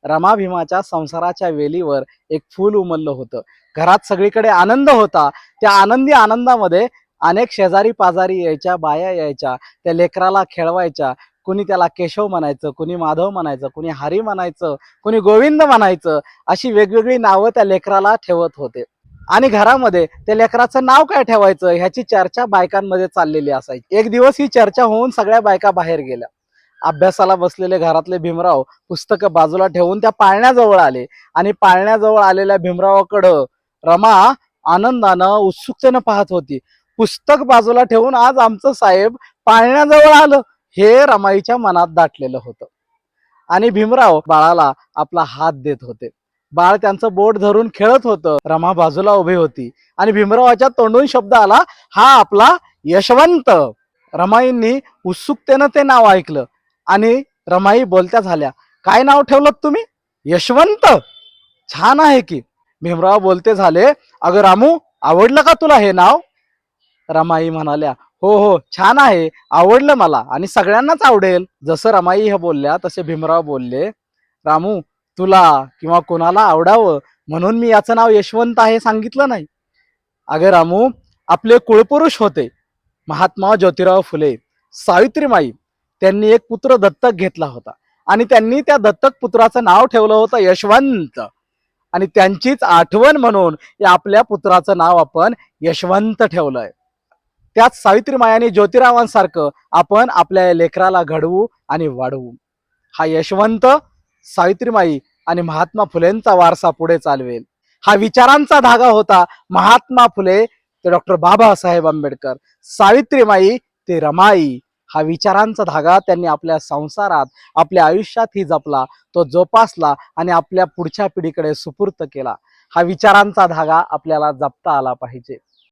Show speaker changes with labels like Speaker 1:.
Speaker 1: रमा भीमाच्या संसाराच्या वेलीवर एक फूल उमललं होतं. घरात सगळीकडे आनंद होता. त्या आनंदी आनंदामध्ये अनेक शेजारी पाजारी यायच्या, बाया यायच्या, त्या लेकराला खेळवायच्या. कुणी त्याला केशव म्हणायचं, कुणी माधव म्हणायचं, कुणी हरी म्हणायचं, कुणी गोविंद म्हणायचं. अशी वेगवेगळी नावं त्या लेकराला ठेवत होते. आणि घरामध्ये त्या लेकराचं नाव काय ठेवायचं ह्याची चर्चा बायकांमध्ये चाललेली असायची. एक दिवस ही चर्चा होऊन सगळ्या बायका बाहेर गेल्या. अभ्यासाला बसलेले घरातले भीमराव पुस्तकं बाजूला ठेवून त्या पाळण्याजवळ आले आणि पाळण्याजवळ आलेल्या भीमरावाकडं रमा आनंदानं उत्सुकतेनं पाहत होती. पुस्तक बाजूला ठेवून आज आमचं साहेब पाळण्याजवळ आलं हे रमाईच्या मनात दाटलेलं होतं. आणि भीमराव बाळाला आपला हात देत होते. बाळ त्यांचं बोट धरून खेळत होतं. रमा बाजूला उभी होती आणि भीमरावाच्या तोंडून शब्द आला, हा आपला यशवंत. रमाईंनी उत्सुकतेनं ते नाव ऐकलं आणि रमाई बोलत्या झाल्या, काय नाव ठेवलं तुम्ही? यशवंत, छान आहे की. भीमराव बोलते झाले, अगं रामू, आवडलं का तुला हे नाव? रमाई म्हणाल्या, हो हो, छान आहे, आवडलं मला आणि सगळ्यांनाच आवडेल. जसं रमाई हे बोलल्या तसे भीमराव बोलले, रामू, तुला किंवा कोणाला आवडावं म्हणून मी याचं नाव यशवंत आहे सांगितलं नाही. अगे रामू, आपले कुळपुरुष होते महात्मा ज्योतिराव फुले, सावित्रीमाई. त्यांनी एक पुत्र दत्तक घेतला होता आणि त्यांनी त्या दत्तक पुत्राचं नाव ठेवलं होतं यशवंत. आणि त्यांचीच आठवण म्हणून या आपल्या पुत्राचं नाव आपण यशवंत ठेवलंय. त्याच सावित्रीमाई आणि ज्योतिरावांसारखं आपण आपल्या लेकराला घडवू आणि वाढवू. हा यशवंत सावित्रीमाई आणि महात्मा फुलेंचा वारसा पुढे चालवेल. हा विचारांचा धागा होता. महात्मा फुले ते डॉक्टर बाबासाहेब आंबेडकर, सावित्रीमाई ते रमाई. हा विचारांचा धागा त्यांनी आपल्या संसारात, आपल्या आयुष्यातही जपला, तो जोपासला आणि आपल्या पुढच्या पिढीकडे सुपूर्त केला. हा विचारांचा धागा आपल्याला जपता आला पाहिजे.